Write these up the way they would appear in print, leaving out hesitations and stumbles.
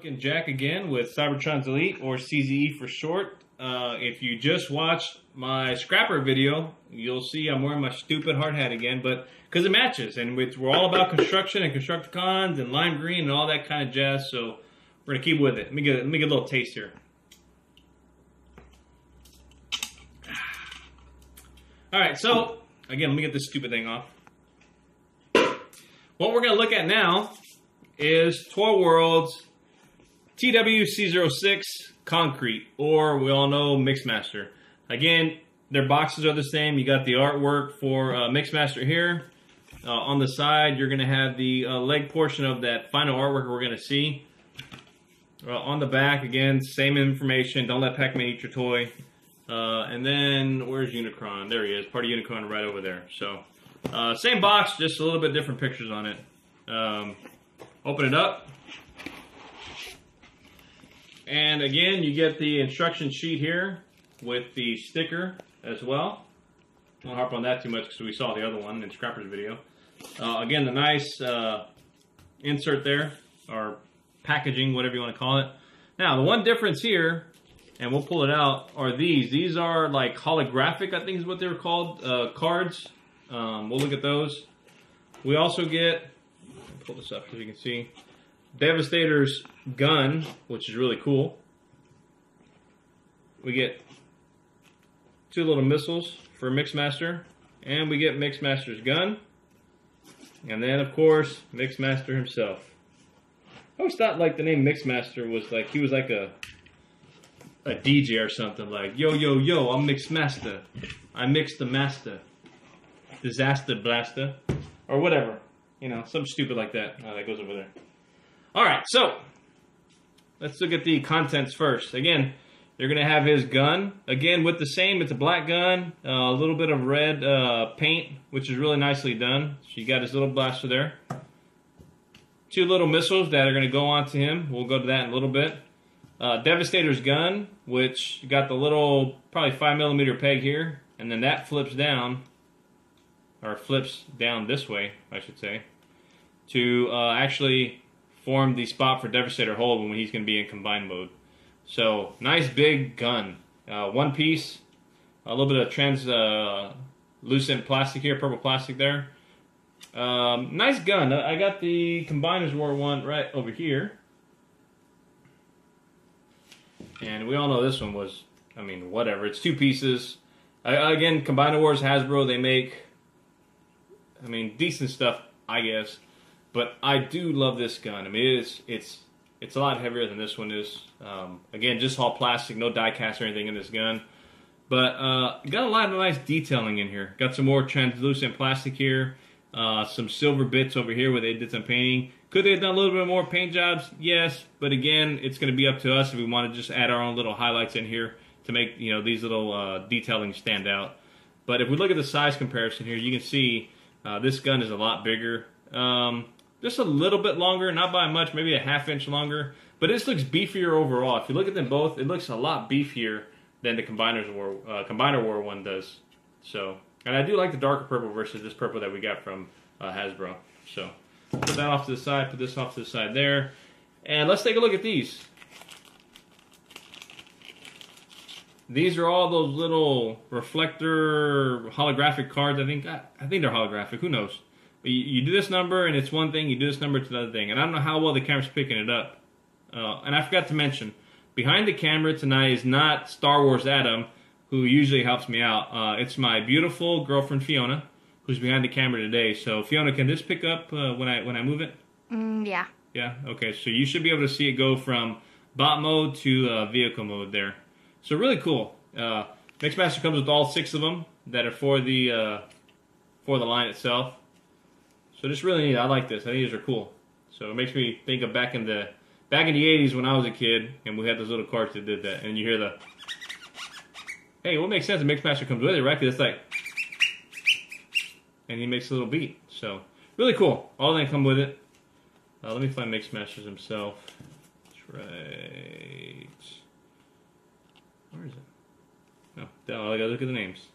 Drunken Jack again with Cybertronz Elite, or CZE for short. If you just watched my scrapper video, you'll see I'm wearing my stupid hard hat again, but because it matches, and we're all about construction and Constructicons and lime green and all that kind of jazz, so we're gonna keep with it. Let me get a little taste here. All right, so again, let me get this stupid thing off. What we're gonna look at now is Toy World's TW-C06 Concrete, or we all know Mixmaster. Again, their boxes are the same. You got the artwork for Mixmaster here. On the side, you're going to have the leg portion of that final artwork we're going to see. On the back, again, same information. Don't let Pac-Man eat your toy. And then, where's Unicron? There he is. Part of Unicron right over there. So, same box, just a little bit different pictures on it. Open it up. And again, you get the instruction sheet here with the sticker as well. I won't harp on that too much because we saw the other one in Scrapper's video. Again, the nice insert there, or packaging, whatever you want to call it. Now, the one difference here, and we'll pull it out, are these. These are like holographic, I think is what they were called, cards. We'll look at those. We also get, pull this up so you can see, Devastator's gun, which is really cool. We get 2 little missiles for Mixmaster, and we get Mixmaster's gun, and then of course Mixmaster himself. I always thought like the name Mixmaster was like he was like a DJ or something, like yo yo yo, I'm Mixmaster, I mix the master, disaster blaster, or whatever, you know, something stupid like that. That goes over there. Alright, so let's look at the contents first. Again, you're going to have his gun. Again, with the same, it's a black gun, a little bit of red paint, which is really nicely done. So you got his little blaster there. 2 little missiles that are going to go onto him. We'll go to that in a little bit. Devastator's gun, which you got the little, probably 5mm peg here, and then that flips down, or flips down this way, I should say, to actually form the spot for Devastator hold when he's going to be in combined mode. So, nice big gun. One piece, a little bit of translucent plastic here, purple plastic there. Nice gun. I got the Combiners War one right over here. And we all know this one was, I mean, whatever. It's 2 pieces. Again, Combiner Wars, Hasbro, they make, I mean, decent stuff, I guess. But I do love this gun. I mean, it's a lot heavier than this one is. Again, just all plastic, no die cast or anything in this gun. But got a lot of nice detailing in here. Got some more translucent plastic here. Some silver bits over here where they did some painting. Could they have done a little bit more paint jobs? Yes. But again, it's going to be up to us if we want to just add our own little highlights in here to make, you know, these little detailing stand out. But if we look at the size comparison here, you can see this gun is a lot bigger. Just a little bit longer, not by much, maybe a ½ inch longer. But this looks beefier overall. If you look at them both, it looks a lot beefier than the Combiner War one does. So, and I do like the darker purple versus this purple that we got from Hasbro. So, put that off to the side, put this off to the side there. And let's take a look at these. These are all those little reflector holographic cards. I think they're holographic. Who knows? You do this number and it's one thing, you do this number, it's another thing. And I don't know how well the camera's picking it up. And I forgot to mention, behind the camera tonight is not Star Wars Adam, who usually helps me out. It's my beautiful girlfriend Fiona, who's behind the camera today. So Fiona, can this pick up when I move it? Yeah. Yeah? Okay, so you should be able to see it go from bot mode to vehicle mode there. So really cool. Mixmaster comes with all 6 of them that are for the line itself. So just really neat. I like this. I think these are cool. So it makes me think of back in the 80s when I was a kid, and we had those little carts that did that. And you hear the, hey, what makes sense? The Mixmaster comes with it, right? Because it's like, and he makes a little beat. So really cool. All of them come with it. Let me find Mixmaster himself. That's right. Where is it? No, I gotta look at the names.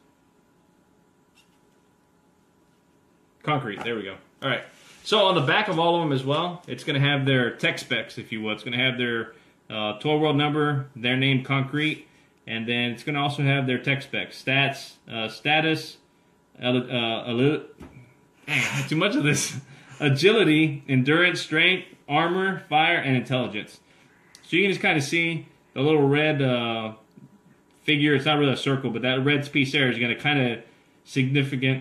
Concrete. There we go. All right. So on the back of all of them as well, it's going to have their tech specs, if you will. It's going to have their toy world number, their name concrete, and then it's going to also have their tech specs, stats, status, too much of this, agility, endurance, strength, armor, fire, and intelligence. So you can just kind of see the little red figure. It's not really a circle, but that red piece there is going to kind of signify.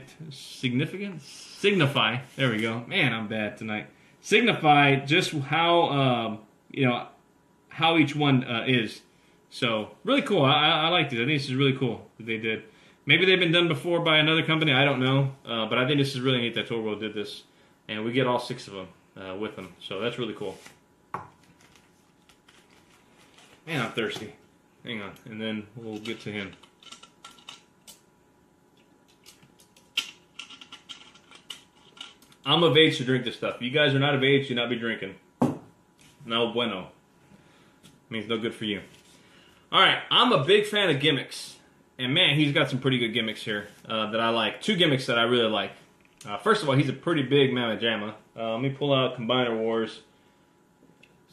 There we go. Man, I'm bad tonight. Signify just how how each one is. So really cool. I like this. I think this is really cool that they did. Maybe they've been done before by another company. I don't know, but I think this is really neat that Toy World did this, and we get all 6 of them with them. So that's really cool. Man, I'm thirsty. Hang on, and then we'll get to him. I'm of age to drink this stuff. You guys are not of age, do not be drinking. No bueno. Means no good for you. Alright, I'm a big fan of gimmicks. And man, he's got some pretty good gimmicks here that I like. 2 gimmicks that I really like. First of all, he's a pretty big mamma jamma. Let me pull out Combiner Wars.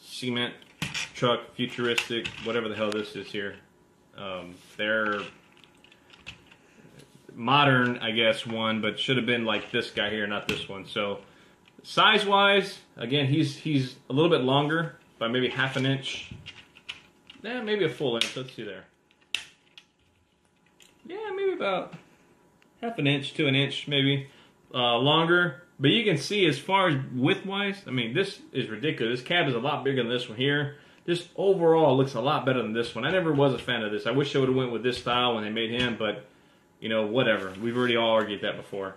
Cement truck, futuristic, whatever the hell this is here. They're modern, I guess, one, but should have been like this guy here, not this one. So, size-wise, again, he's a little bit longer, by maybe ½ an inch. Yeah, maybe a full inch. Let's see there. Yeah, maybe about ½ an inch to an inch, maybe longer. But you can see, as far as width-wise, I mean, this is ridiculous. This cab is a lot bigger than this one here. This overall looks a lot better than this one. I never was a fan of this. I wish I would have went with this style when they made him, but you know, whatever. We've already all argued that before.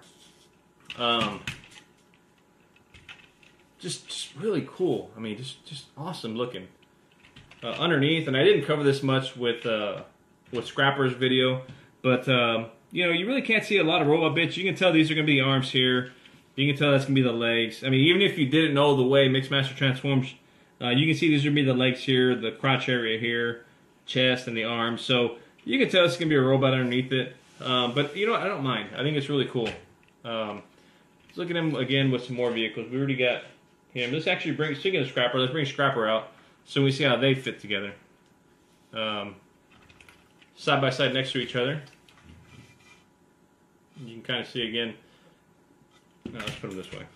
Just really cool. I mean, just awesome looking. Underneath, and I didn't cover this much with Scrapper's video, but you know, you really can't see a lot of robot bits. You can tell these are going to be the arms here. You can tell that's going to be the legs. I mean, even if you didn't know the way Mixmaster transforms, you can see these are going to be the legs here, the crotch area here, chest, and the arms. So you can tell it's going to be a robot underneath it. But you know what? I don't mind. I think it's really cool. Let's look at him again with some more vehicles. We already got him. Let's actually bring, speaking of Scrapper, let's bring Scrapper out so we see how they fit together. Side by side next to each other. You can kind of see again. No, let's put them this way.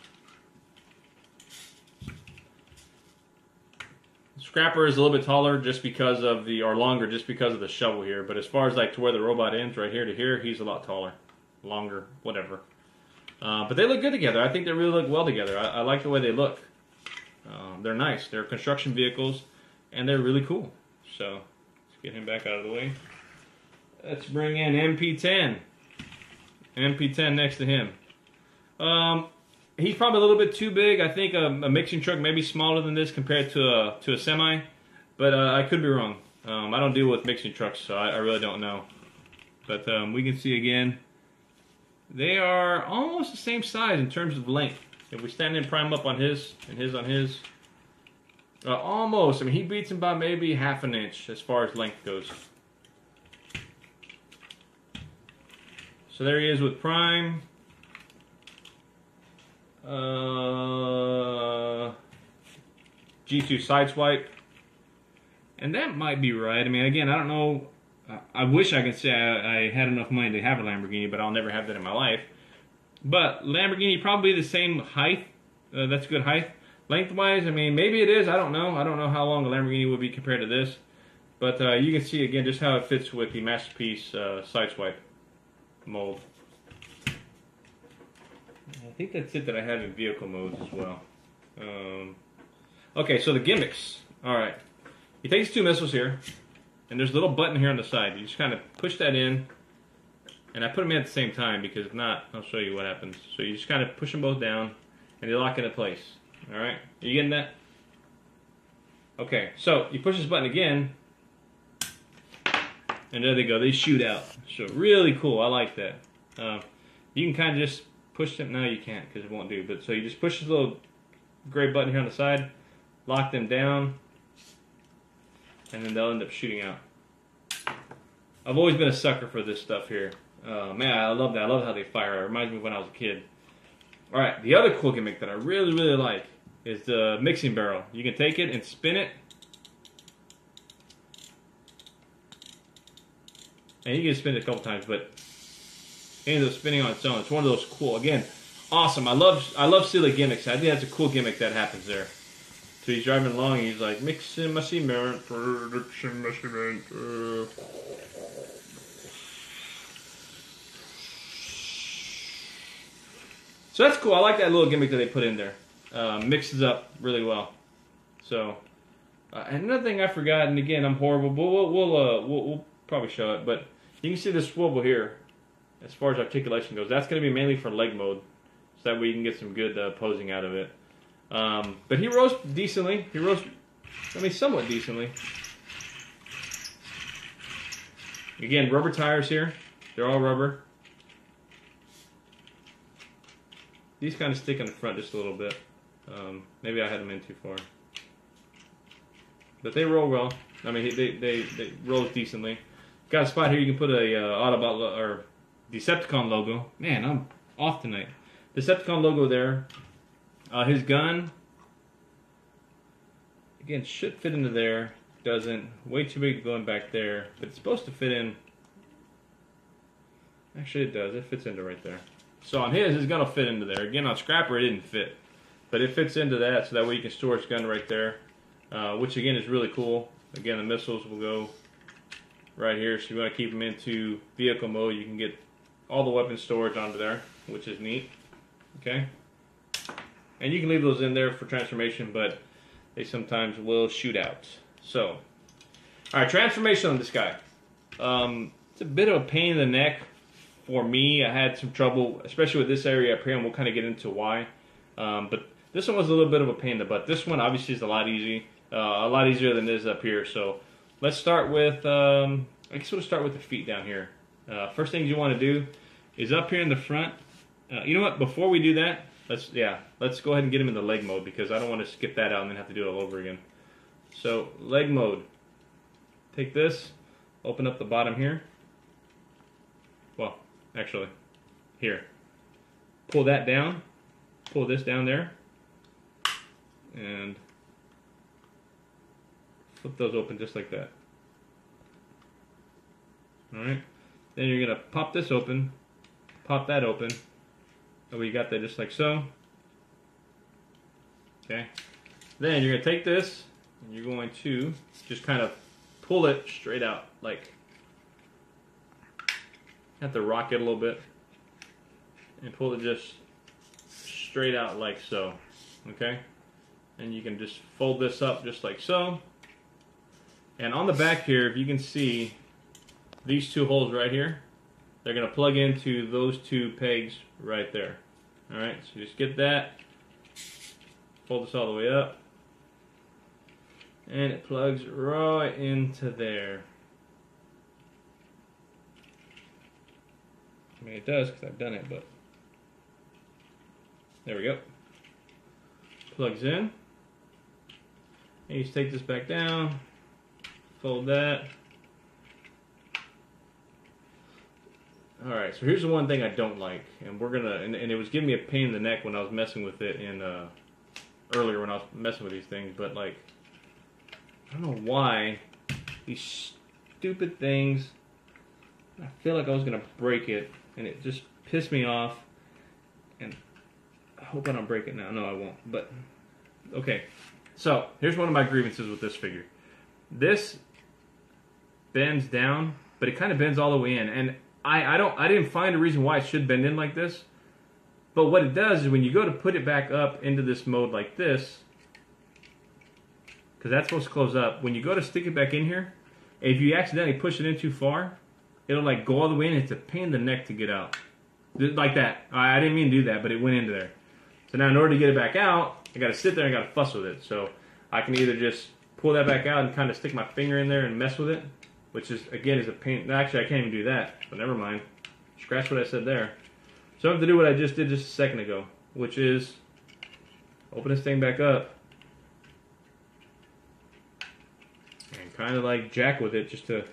Scrapper is a little bit taller just because of the, or longer just because of the shovel here. But as far as like to where the robot ends, right here to here, he's a lot taller, longer, whatever. But they look good together. I think they really look well together. I like the way they look. They're nice. They're construction vehicles, and they're really cool. So let's get him back out of the way. Let's bring in MP10. MP10 next to him. He's probably a little bit too big. I think a mixing truck may be smaller than this compared to a semi, but I could be wrong. I don't deal with mixing trucks, so I really don't know. But we can see again, they are almost the same size in terms of length. If we stand in prime up on his and his on his, almost. I mean, he beats him by maybe ½ an inch as far as length goes. So there he is with prime. G2 sideswipe, and that might be right. I mean, again, I don't know. I wish I could say I had enough money to have a Lamborghini, but I'll never have that in my life. But Lamborghini probably the same height. That's good height. Lengthwise, I mean, maybe it is. I don't know. I don't know how long a Lamborghini would be compared to this. But you can see again just how it fits with the Masterpiece sideswipe mold. I think that's it that I have in vehicle modes as well. Okay, so the gimmicks. Alright. He takes 2 missiles here, and there's a little button here on the side. You just kind of push that in, and I put them in at the same time because if not, I'll show you what happens. So you just kind of push them both down, and they lock into place. Alright? Are you getting that? Okay, so you push this button again, and there they go. They shoot out. So really cool. I like that. You can kind of just push them. No, you can't because it won't do. But so you just push this little gray button here on the side, lock them down, and then they'll end up shooting out. I've always been a sucker for this stuff here. Man, I love that. I love how they fire. It reminds me of when I was a kid. All right, the other cool gimmick that I really, really like is the mixing barrel. You can take it and spin it. And you can spin it a couple times, but it ends up spinning on its own. It's one of those cool, again, awesome. I love silly gimmicks. I think that's a cool gimmick that happens there. So he's driving along and he's like, mixing my cement, mixing my cement. So that's cool. I like that little gimmick that they put in there. Mixes up really well. So, and another thing I forgot, and again, I'm horrible, but we'll probably show it. But you can see the swivel here, as far as articulation goes. That's going to be mainly for leg mode, so that way you can get some good posing out of it. But he rose decently. He rose, I mean, somewhat decently. Again, rubber tires here. They're all rubber. These kind of stick in the front just a little bit. Maybe I had them in too far. But they roll well. I mean, they roll decently. Got a spot here you can put a Autobot or Decepticon logo. Man, I'm off tonight. Decepticon logo there. His gun, again, should fit into there. Doesn't. Way too big going back there. But it's supposed to fit in. Actually, it does. It fits into right there. So on his gun will fit into there. Again, on Scrapper, it didn't fit. But it fits into that, so that way you can store his gun right there. Which, again, is really cool. Again, the missiles will go right here. So if you want to keep them into vehicle mode, you can get all the weapon storage onto there, which is neat. Okay? And you can leave those in there for transformation, but they sometimes will shoot out. So, alright, transformation on this guy. It's a bit of a pain in the neck for me. I had some trouble, especially with this area up here, and we'll kind of get into why. But this one was a little bit of a pain in the butt. This one obviously is a lot easier than this up here. So let's start with, I guess we'll start with the feet down here. First thing you want to do is up here in the front. You know what? Before we do that, let's go ahead and get him in the leg mode, because I don't want to skip that out and then have to do it all over again. So leg mode. Take this, open up the bottom here. Well, actually, here. Pull that down. Pull this down there. And flip those open just like that. Alright. Then you're going to pop this open. Pop that open. So we got that just like so. Okay. Then you're going to take this and you're going to just kind of pull it straight out. Like, have to rock it a little bit. And pull it just straight out like so. Okay. And you can just fold this up just like so. And on the back here, if you can see these two holes right here, they're going to plug into those two pegs right there. Alright, so just get that. Fold this all the way up. And it plugs right into there. I mean, it does because I've done it, but there we go. Plugs in. And you just take this back down, fold that. Alright, so here's the one thing I don't like, and we're gonna, and it was giving me a pain in the neck when I was messing with it in, earlier when I was messing with these things, but like, I don't know why these stupid things, I feel like I was gonna break it, and it just pissed me off, and I hope I don't break it now. No, I won't, but, okay. So, here's one of my grievances with this figure. This bends down, but it kind of bends all the way in, and I didn't find a reason why it should bend in like this. But what it does is when you go to put it back up into this mode like this, because that's supposed to close up, when you go to stick it back in here, if you accidentally push it in too far, it'll like go all the way in. It's a pain in the neck to get out. Like that. I didn't mean to do that, but it went into there. So now in order to get it back out, I got to sit there and I got to fuss with it. So I can either just pull that back out and kind of stick my finger in there and mess with it, which is, again, is a pain. Actually, I can't even do that, but never mind. Scratch what I said there. So I have to do what I just did just a second ago, which is open this thing back up and kind of like jack with it just to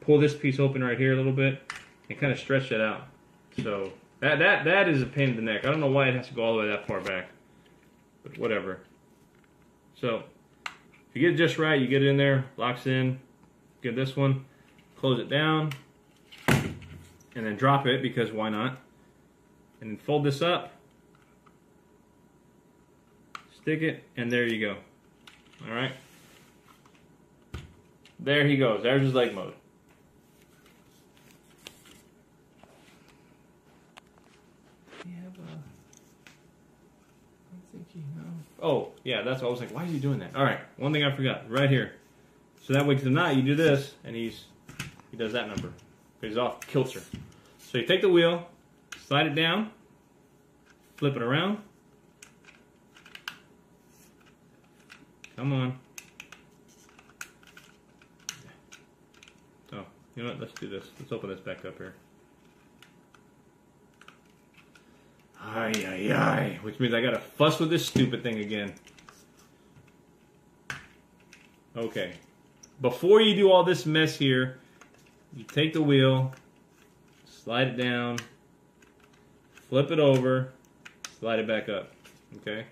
pull this piece open right here a little bit and kind of stretch that out. So That is a pain in the neck. I don't know why it has to go all the way that far back, but whatever. So if you get it just right, you get it in there, locks in. Get this one, close it down, and then drop it because why not? And then fold this up, stick it, and there you go. All right. There he goes. There's his leg mode. Oh, yeah, that's what I was like, why is he doing that? All right, one thing I forgot, right here. So that way to the knot, you do this, and he does that number. He's off kilter. So you take the wheel, slide it down, flip it around. Come on. Oh, you know what, let's do this. Let's open this back up here. Ay, ay, ay. Which means I gotta fuss with this stupid thing again. Okay. Before you do all this mess here, you take the wheel, slide it down, flip it over, slide it back up. Okay?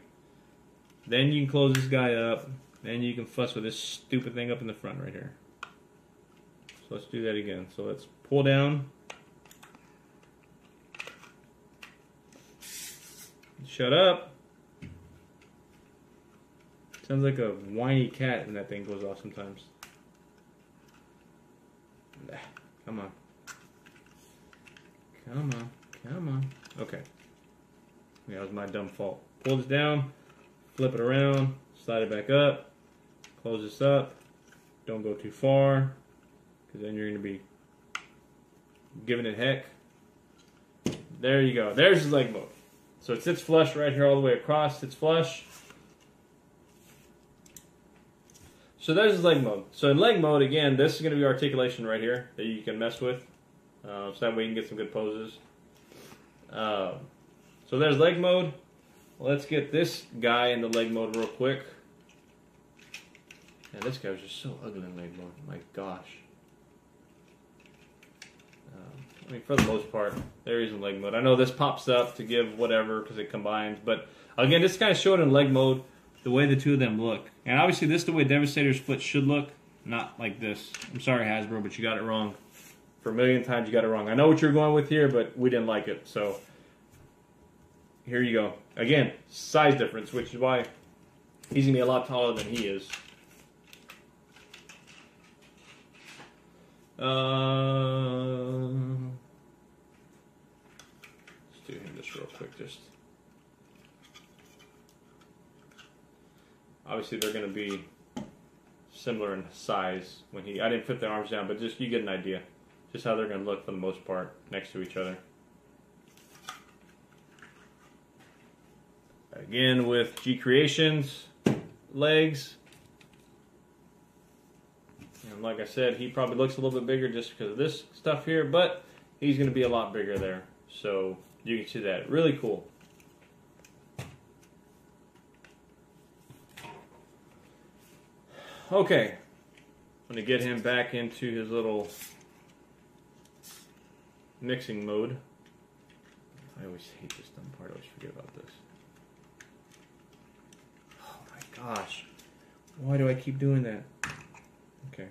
Then you can close this guy up. Then you can fuss with this stupid thing up in the front right here. So let's do that again. So let's pull down. Shut up. Sounds like a whiny cat when that thing goes off sometimes. Come on. Come on. Come on. Okay. Yeah, that was my dumb fault. Pull this down, flip it around, slide it back up, close this up. Don't go too far, because then you're going to be giving it heck. There you go. There's his leg mode. So it sits flush right here all the way across. Sits flush. So there's his leg mode. So in leg mode, again, this is going to be articulation right here that you can mess with. So that way you can get some good poses. So there's leg mode. Let's get this guy into leg mode real quick. Yeah, this guy was just so ugly in leg mode. My gosh. I mean, for the most part, there is in leg mode. I know this pops up to give whatever because it combines. But again, this kind of showed in leg mode the way the two of them look. And obviously this is the way Devastator's foot should look, not like this. I'm sorry, Hasbro, but you got it wrong. For a million times you got it wrong. I know what you're going with here, but we didn't like it. So here you go. Again, size difference, which is why he's going to be a lot taller than he is. Let's do him just real quick. Just obviously they're going to be similar in size when I didn't fit the arms down, but just you get an idea just how they're going to look for the most part next to each other. Again with G Creations legs. And like I said, he probably looks a little bit bigger just because of this stuff here, but he's going to be a lot bigger there. So you can see that. Really cool. Okay. I'm going to get him back into his little mixing mode. I always hate this dumb part. I always forget about this. Oh my gosh. Why do I keep doing that? Okay.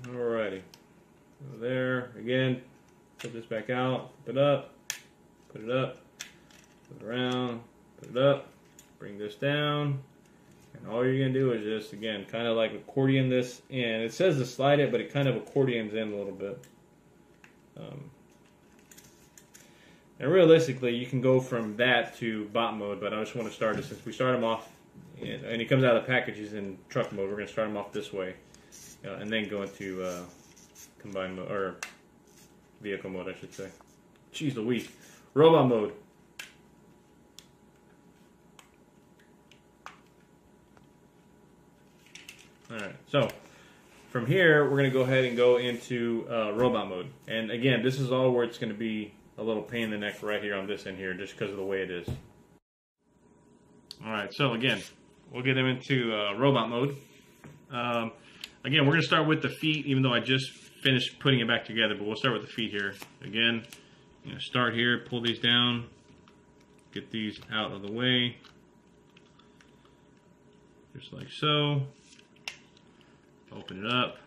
Alrighty. So there, again, put this back out, put it up, put it up, put it around, put it up, bring this down. And all you're going to do is just, again, kind of like accordion this in. It says to slide it, but it kind of accordions in a little bit. And realistically, you can go from that to bot mode, but I just want to start it since we start him off, and he comes out of the package, he's in truck mode. We're going to start him off this way, and then go into combined mode, or vehicle mode, I should say. Jeez Louise. Robot mode. Alright, so from here, we're going to go ahead and go into robot mode. And again, this is all where it's going to be a little pain in the neck right here on this end here, just because of the way it is. Alright, so again, we'll get them into robot mode. Again, we're going to start with the feet, even though I just finished putting it back together, but we'll start with the feet here. Again, start here, pull these down, get these out of the way, just like so. Open it up,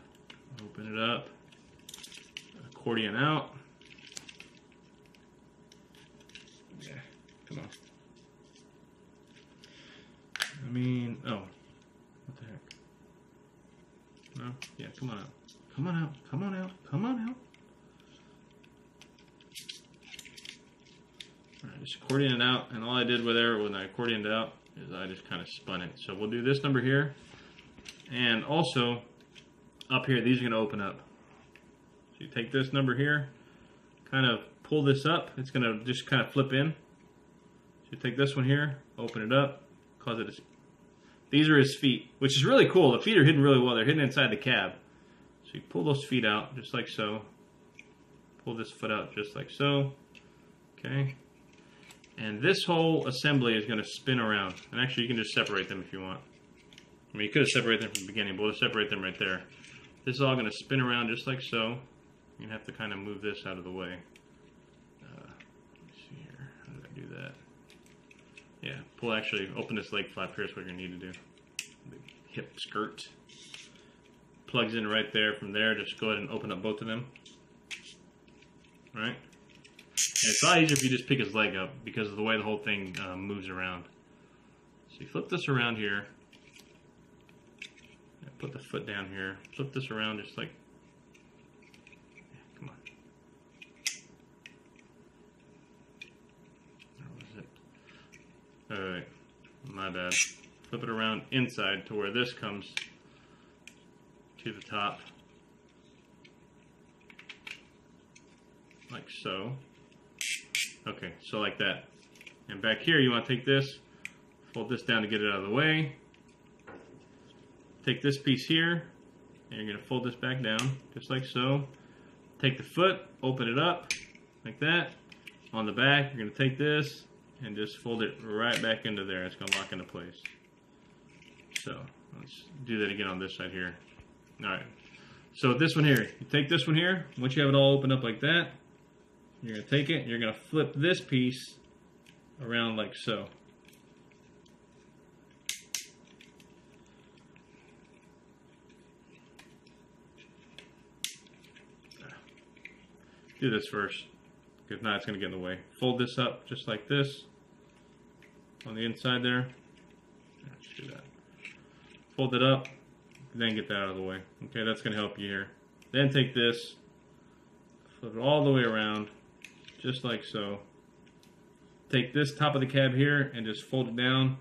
accordion out. Yeah, come on. I mean, oh, what the heck? No, yeah, come on out. Come on out, come on out, come on out. Alright, just accordion it out, and all I did with there when I accordioned it out is I just kind of spun it. So we'll do this number here, and also up here, these are going to open up. So you take this number here, kind of pull this up, it's going to just kind of flip in. So you take this one here, open it up, cause it is. These are his feet, which is really cool. The feet are hidden really well. They're hidden inside the cab. So you pull those feet out just like so. Pull this foot out just like so. Okay. And this whole assembly is going to spin around. And actually, you can just separate them if you want. I mean, you could have separated them from the beginning, but we'll separate them right there. This is all going to spin around just like so. You have to kind of move this out of the way. Let me see here. How did I do that? Yeah, pull, actually, open this leg flap here is what you're going to need to do. The hip skirt. Plugs in right there. From there, just go ahead and open up both of them. Right? And it's a lot easier if you just pick his leg up because of the way the whole thing moves around. So you flip this around here. Put the foot down here. Flip this around just like. Come on. Where was it? Alright. My bad. Flip it around inside to where this comes to the top. Like so. Okay, so like that. And back here you want to take this, fold this down to get it out of the way. Take this piece here, and you're going to fold this back down, just like so. Take the foot, open it up, like that. On the back, you're going to take this, and just fold it right back into there. It's going to lock into place. So, let's do that again on this side here. Alright, so with this one here, you take this one here, once you have it all opened up like that, you're going to take it, and you're going to flip this piece around like so. Do this first, because now it's going to get in the way. Fold this up just like this on the inside there. Let's do that. Fold it up, then get that out of the way. Okay, that's going to help you here. Then take this, flip it all the way around, just like so. Take this top of the cab here and just fold it down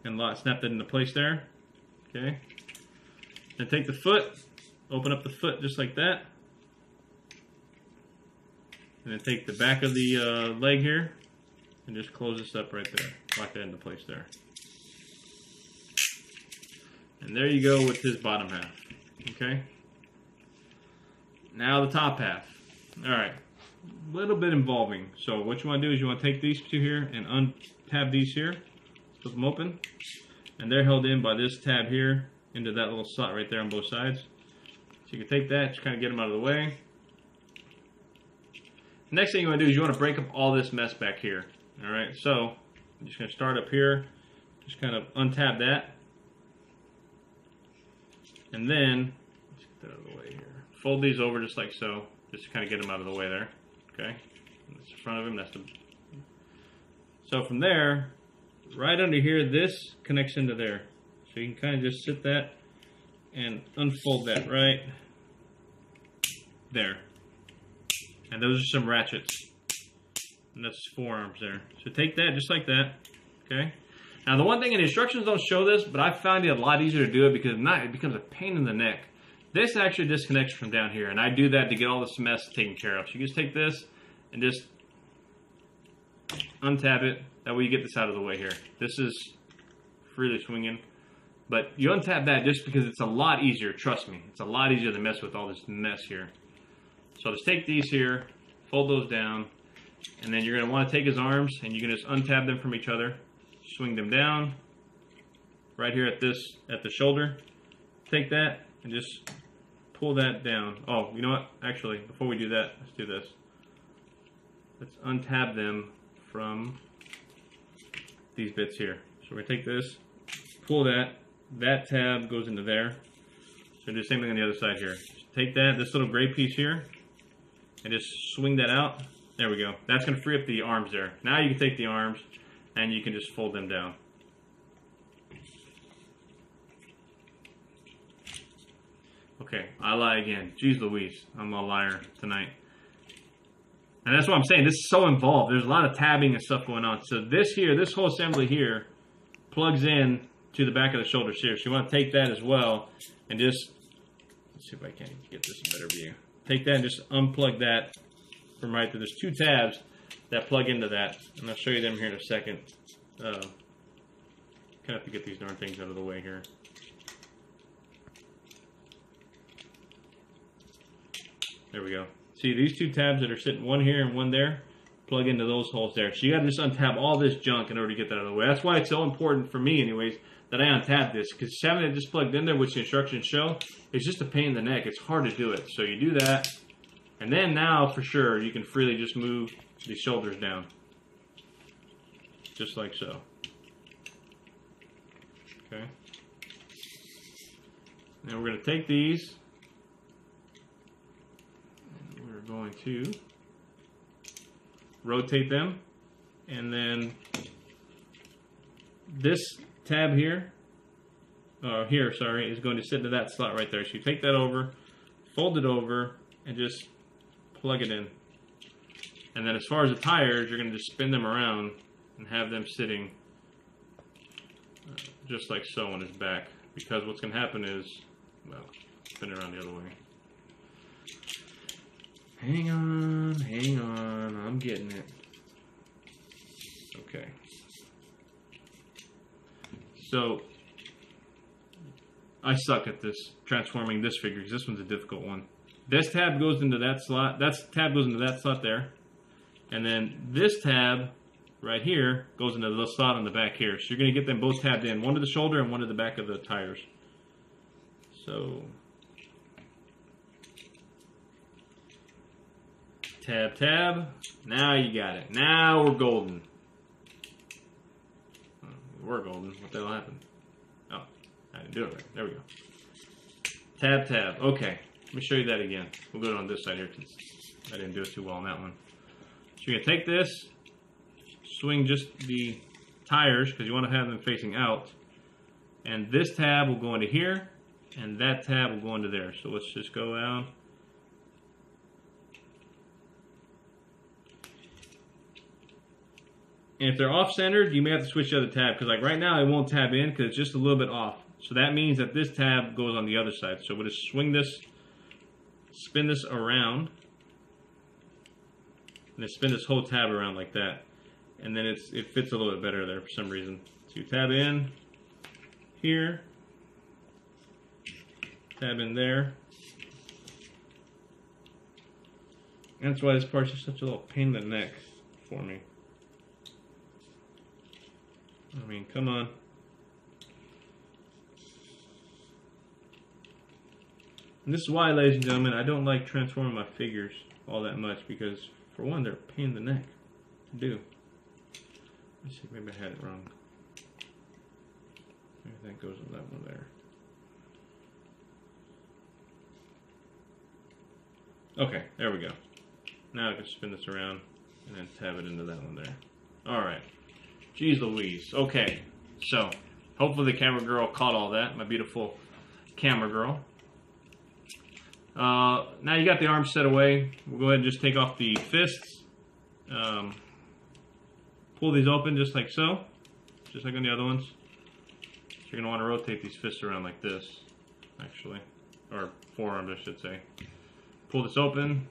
and snap that into place there. Okay. Then take the foot, open up the foot just like that. And then take the back of the leg here and just close this up right there. Lock that into place there. And there you go with his bottom half. Okay? Now the top half. Alright. A little bit involving. So what you want to do is you want to take these two here and untab these here. Flip them open. And they're held in by this tab here into that little slot right there on both sides. So you can take that, just kind of get them out of the way. Next thing you want to do is you want to break up all this mess back here. Alright, so I'm just going to start up here, just kind of untab that. And then, let's get that out of the way here. Fold these over just like so, just to kind of get them out of the way there. Okay, that's the front of him, that's the. So from there, right under here, this connects into there. So you can kind of just sit that and unfold that right there. And those are some ratchets. And that's forearms there. So take that just like that. Okay. Now the one thing, and the instructions don't show this, but I found it a lot easier to do it because if not, it becomes a pain in the neck. This actually disconnects from down here, and I do that to get all this mess taken care of. So you just take this and just untap it. That way you get this out of the way here. This is freely swinging. But you untap that just because it's a lot easier, trust me. It's a lot easier to mess with all this mess here. So just take these here, fold those down, And then you're going to want to take his arms and you can just untab them from each other. Swing them down. Right here at the shoulder. Take that and just pull that down. Oh, you know what? Actually, before we do that, let's do this. Let's untab them from these bits here. So we're going to take this, pull that. That tab goes into there. So do the same thing on the other side here. Just take that, this little gray piece here, and just swing that out. There we go. That's going to free up the arms there. Now you can take the arms and you can just fold them down. Okay, I lie again. Jeez Louise, I'm a liar tonight. And that's what I'm saying. This is so involved. There's a lot of tabbing and stuff going on. So this here, this whole assembly here, plugs in to the back of the shoulders here. So you want to take that as well and just, let's see if I can get this in a better view. Take that and just unplug that from right there. There's two tabs that plug into that. And I'll show you them here in a second. Kind of have to get these darn things out of the way here. There we go. See these two tabs that are sitting, one here and one there, plug into those holes there. So you got to just untab all this junk in order to get that out of the way. That's why it's so important for me anyways that I untab this, because having it just plugged in there, which the instructions show, is just a pain in the neck. It's hard to do it. So you do that, and then now for sure you can freely just move these shoulders down. Just like so. Okay. Now we're going to take these, and we're going to rotate them, and then this tab here, is going to sit into that slot right there. So you take that over, fold it over, and just plug it in. And then as far as the tires, you're going to just spin them around and have them sitting just like so on his back. Because what's going to happen is, well, spin it around the other way. Hang on, I'm getting it. Okay. So, I suck at this, transforming this figure, because this one's a difficult one. This tab goes into that slot, tab goes into that slot there. And then this tab right here goes into the slot on the back here. So you're going to get them both tabbed in, one to the shoulder and one to the back of the tires. So, tab, tab. Now you got it. Now we're golden. We're golden. What the hell happened? Oh, I didn't do it right. There we go. Tab, tab. Okay. Let me show you that again. We'll go on this side here because I didn't do it too well on that one. So you're going to take this, swing just the tires because you want to have them facing out. And this tab will go into here, and that tab will go into there. So let's just go out. And if they're off-centered, you may have to switch the other tab, because like right now it won't tab in because it's just a little bit off. So that means that this tab goes on the other side. So we'll just swing this, spin this around, and then spin this whole tab around like that. And then it fits a little bit better there for some reason. So you tab in here, tab in there. And that's why this part's just such a little pain in the neck for me. I mean, come on. And this is why, ladies and gentlemen, I don't like transforming my figures all that much, because for one, they're a pain in the neck to do. Let's see, maybe I had it wrong. Maybe that goes with that one there. Okay, there we go. Now I can spin this around and then tab it into that one there. Alright. Jeez Louise. Okay, so hopefully the camera girl caught all that, my beautiful camera girl. Now you got the arms set away. We'll go ahead and just take off the fists. Pull these open just like so, just like on the other ones. So you're going to want to rotate these fists around like this, actually, or forearms I should say. Pull this open,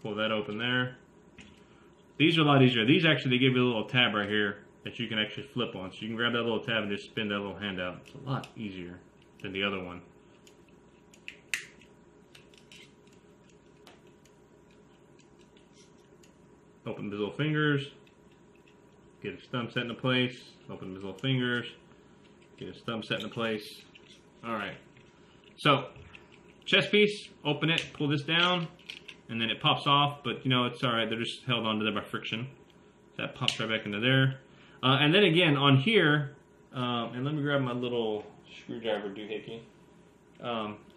pull that open there. These are a lot easier. These actually, they give you a little tab right here that you can actually flip on. So you can grab that little tab and just spin that little hand out. It's a lot easier than the other one. Open his little fingers. Get his thumb set into place. Open his little fingers. Get his thumb set into place. Alright. So, chest piece, open it, pull this down, and then it pops off, but you know, it's alright, they're just held onto there by friction. So that pops right back into there. And then again, on here, and let me grab my little screwdriver doohickey.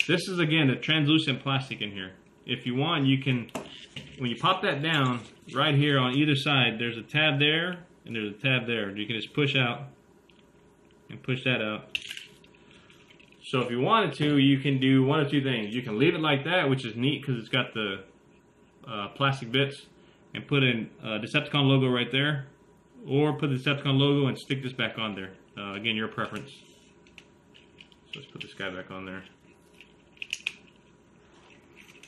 This is again a translucent plastic in here. If you want, you can, when you pop that down, right here on either side, there's a tab there, and there's a tab there. You can just push out, and push that out. So if you wanted to, you can do one of two things. You can leave it like that, which is neat because it's got the plastic bits, and put in Decepticon logo right there, or put the Decepticon logo and stick this back on there. Again, your preference. So let's put this guy back on there.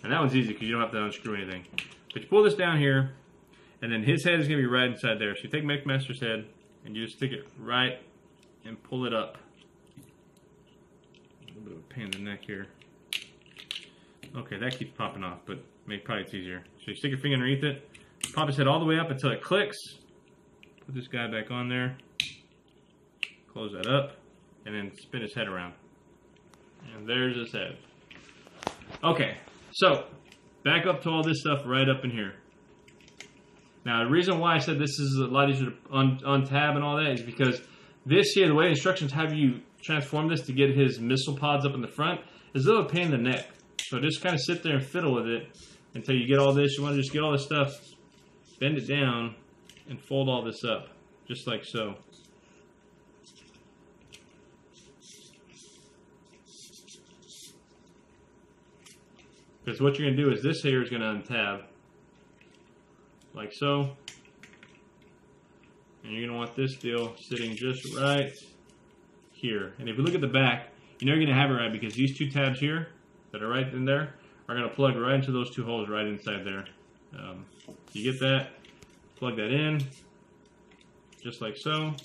And that one's easy because you don't have to unscrew anything. But you pull this down here, and then his head is going to be right inside there. So you take Mixmaster's head, and you just stick it right and pull it up. A little bit of a pain in the neck here. Okay, that keeps popping off, but probably it's easier. So you stick your finger underneath it, pop his head all the way up until it clicks. Put this guy back on there. Close that up, and then spin his head around. And there's his head. Okay, so back up to all this stuff right up in here. Now, the reason why I said this is a lot easier to untab and all that is because this here, the way the instructions have you transform this to get his missile pods up in the front, is a little pain in the neck. So just kind of sit there and fiddle with it until you get all this. You want to just get all this stuff, bend it down, and fold all this up, just like so. Because what you're going to do is this here is going to untab, like so. And you're going to want this deal sitting just right here. And if you look at the back, you know you're going to have it right because these two tabs here that are right in there are going to plug right into those two holes right inside there. You get that, plug that in, just like so.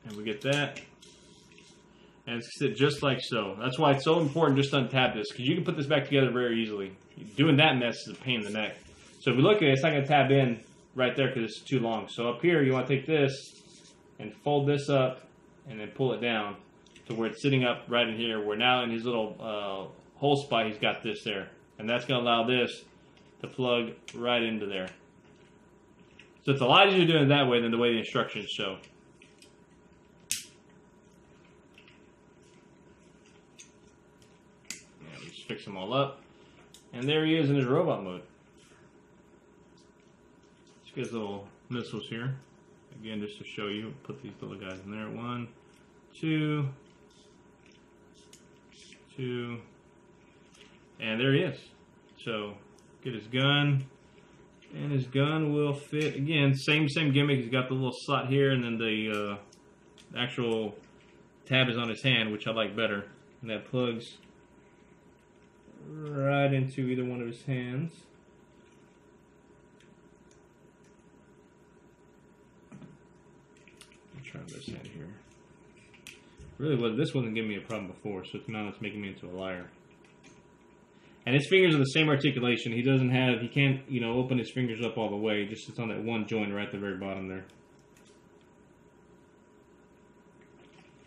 And we get that. And it's sit just like so. That's why it's so important just to untab this, because you can put this back together very easily. Doing that mess is a pain in the neck. So if you look at it, it's not going to tab in right there because it's too long. So up here, you want to take this and fold this up and then pull it down to where it's sitting up right in here, where now in his little hole spot, he's got this there. And that's going to allow this to plug right into there. So it's a lot easier doing it that way than the way the instructions show. Fix them all up, and there he is in his robot mode. Let's get his little missiles here again, just to show you. Put these little guys in there. 1, 2, 2, and there he is. So get his gun, and his gun will fit again. Same gimmick. He's got the little slot here, and then the actual tab is on his hand, which I like better, and that plugs right into either one of his hands. I'll try this hand here. Really, this wasn't giving me a problem before, so now it's making me into a liar. And his fingers are the same articulation. He can't, you know, open his fingers up all the way. He just sits on that one joint right at the very bottom there.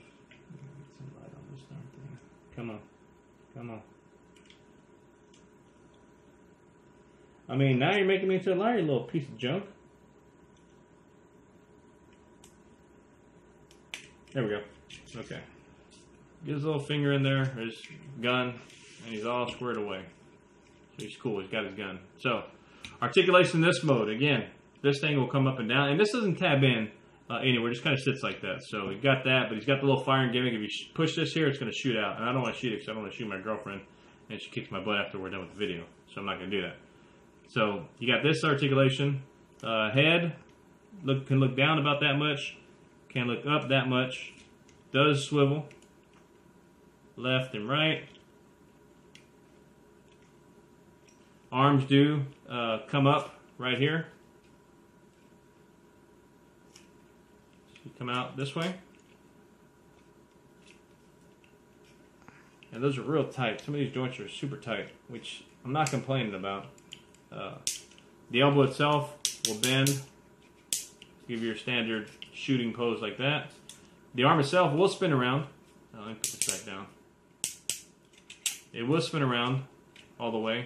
Get some light on this darn thing. Come on, come on. I mean, now you're making me into a liar, you little piece of junk. There we go. Okay. Get his little finger in there, his gun, and he's all squared away. So he's cool, he's got his gun. So, articulation in this mode, again, this thing will come up and down, and this doesn't tab in anywhere, it just kind of sits like that. So, we've got that, but he's got the little firing gimmick. If you push this here, it's going to shoot out. And I don't want to shoot it because I don't want to shoot my girlfriend, and she kicks my butt after we're done with the video. So, I'm not going to do that. So you got this articulation, head can look down about that much, can look up that much, does swivel, left and right. Arms do come up right here. So you come out this way. And those are real tight. Some of these joints are super tight, which I'm not complaining about. The elbow itself will bend, give you your standard shooting pose like that. The arm itself will spin around. Let me put this back down. It will spin around all the way.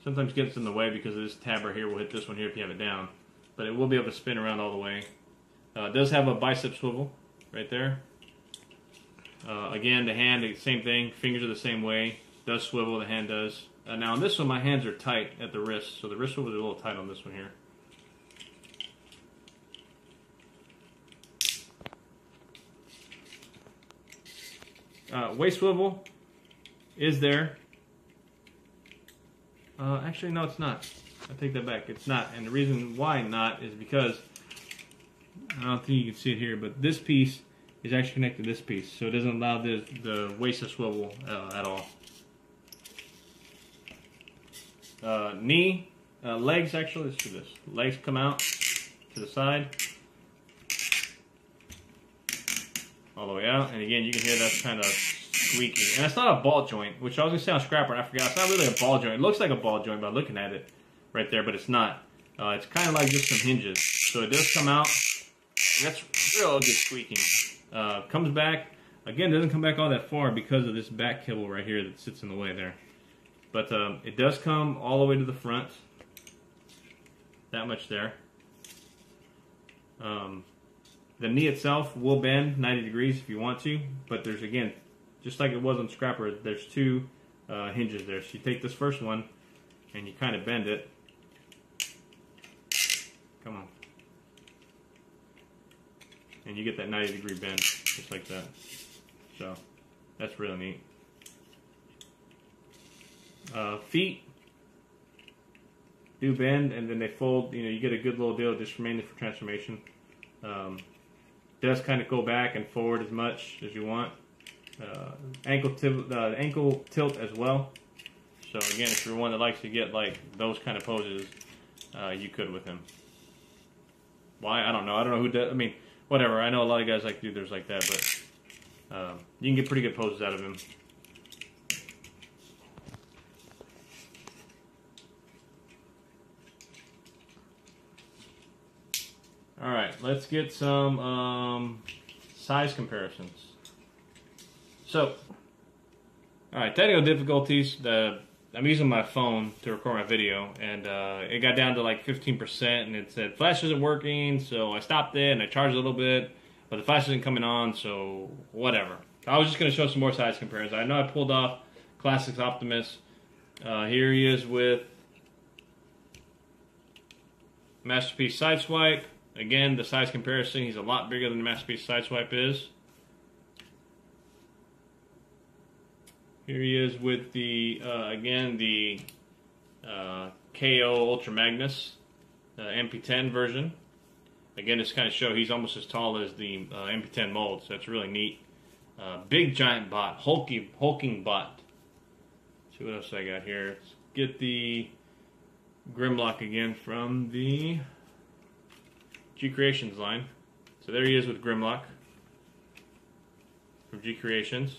Sometimes gets in the way because this tab right here will hit this one here if you have it down. But it will be able to spin around all the way. It does have a bicep swivel right there. Again, the hand, same thing. Fingers are the same way. Does swivel, the hand does. Now on this one, my hands are tight at the wrist, so the wrist swivel is a little tight on this one here. Waist swivel is there. Actually, no, it's not. I take that back. It's not. And the reason why not is because, I don't think you can see it here, but this piece is actually connected to this piece. So it doesn't allow the waist to swivel at all. Knee, legs actually, let's do this. Legs come out to the side. All the way out. And again, you can hear that's kind of squeaky. And it's not a ball joint, which I was going to say on Scrapper, and I forgot. It's not really a ball joint. It looks like a ball joint by looking at it right there, but it's not. It's kind of like just some hinges. So it does come out. That's real good squeaking. Comes back. Again, doesn't come back all that far because of this back kibble right here that sits in the way there. But it does come all the way to the front. That much there. The knee itself will bend 90 degrees if you want to, but there's, again, just like it was on Scrapper, there's two hinges there. So you take this first one and you kind of bend it. Come on. And you get that 90 degree bend, just like that. So, that's really neat. Feet do bend, and then they fold. You know, you get a good little deal just mainly for transformation. Does kind of go back and forward as much as you want. Ankle tilt as well. So again, if you're one that likes to get like those kind of poses, you could with him. Why? I don't know. I don't know who does. I mean, whatever. I know a lot of guys like to do theirs like that, but you can get pretty good poses out of him. Alright, let's get some size comparisons. So, alright, technical difficulties. I'm using my phone to record my video, and it got down to like 15%, and it said flash isn't working, so I stopped it and I charged a little bit, but the flash isn't coming on, so whatever. I was just going to show some more size comparisons. I know I pulled off Classics Optimus. Here he is with Masterpiece Sideswipe. Again, the size comparison, he's a lot bigger than the Masterpiece Sideswipe is. Here he is with the, again, the KO Ultra Magnus MP10 version. Again, just kind of show he's almost as tall as the MP10 mold, so that's really neat. Big giant bot, hulking bot. Let's see what else I got here. Let's get the Grimlock again from the G Creations line. So there he is with Grimlock from G Creations.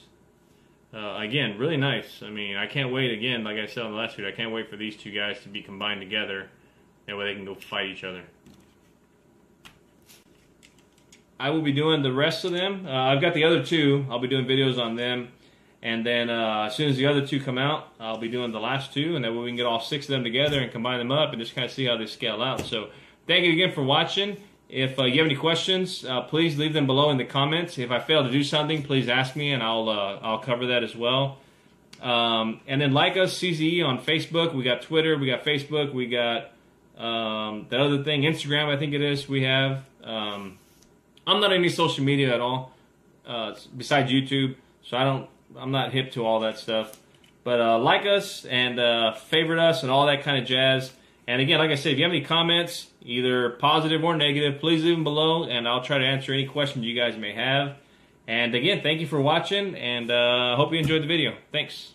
Again, really nice. I mean, I can't wait, again, like I said on the last video, I can't wait for these two guys to be combined together. That way they can go fight each other. I will be doing the rest of them. I've got the other two. I'll be doing videos on them. And then as soon as the other two come out, I'll be doing the last two. And then we can get all 6 of them together and combine them up and just kind of see how they scale out. So thank you again for watching. If you have any questions, please leave them below in the comments. If I fail to do something, please ask me, and I'll cover that as well. And then like us, CZE, on Facebook. We got Twitter, we got Facebook, we got that other thing, Instagram, I think it is. We have. I'm not on any social media at all, besides YouTube, so I'm not hip to all that stuff. But like us and favorite us and all that kind of jazz. And again, like I said, if you have any comments, either positive or negative, please leave them below, and I'll try to answer any questions you guys may have. And again, thank you for watching, and hope you enjoyed the video. Thanks.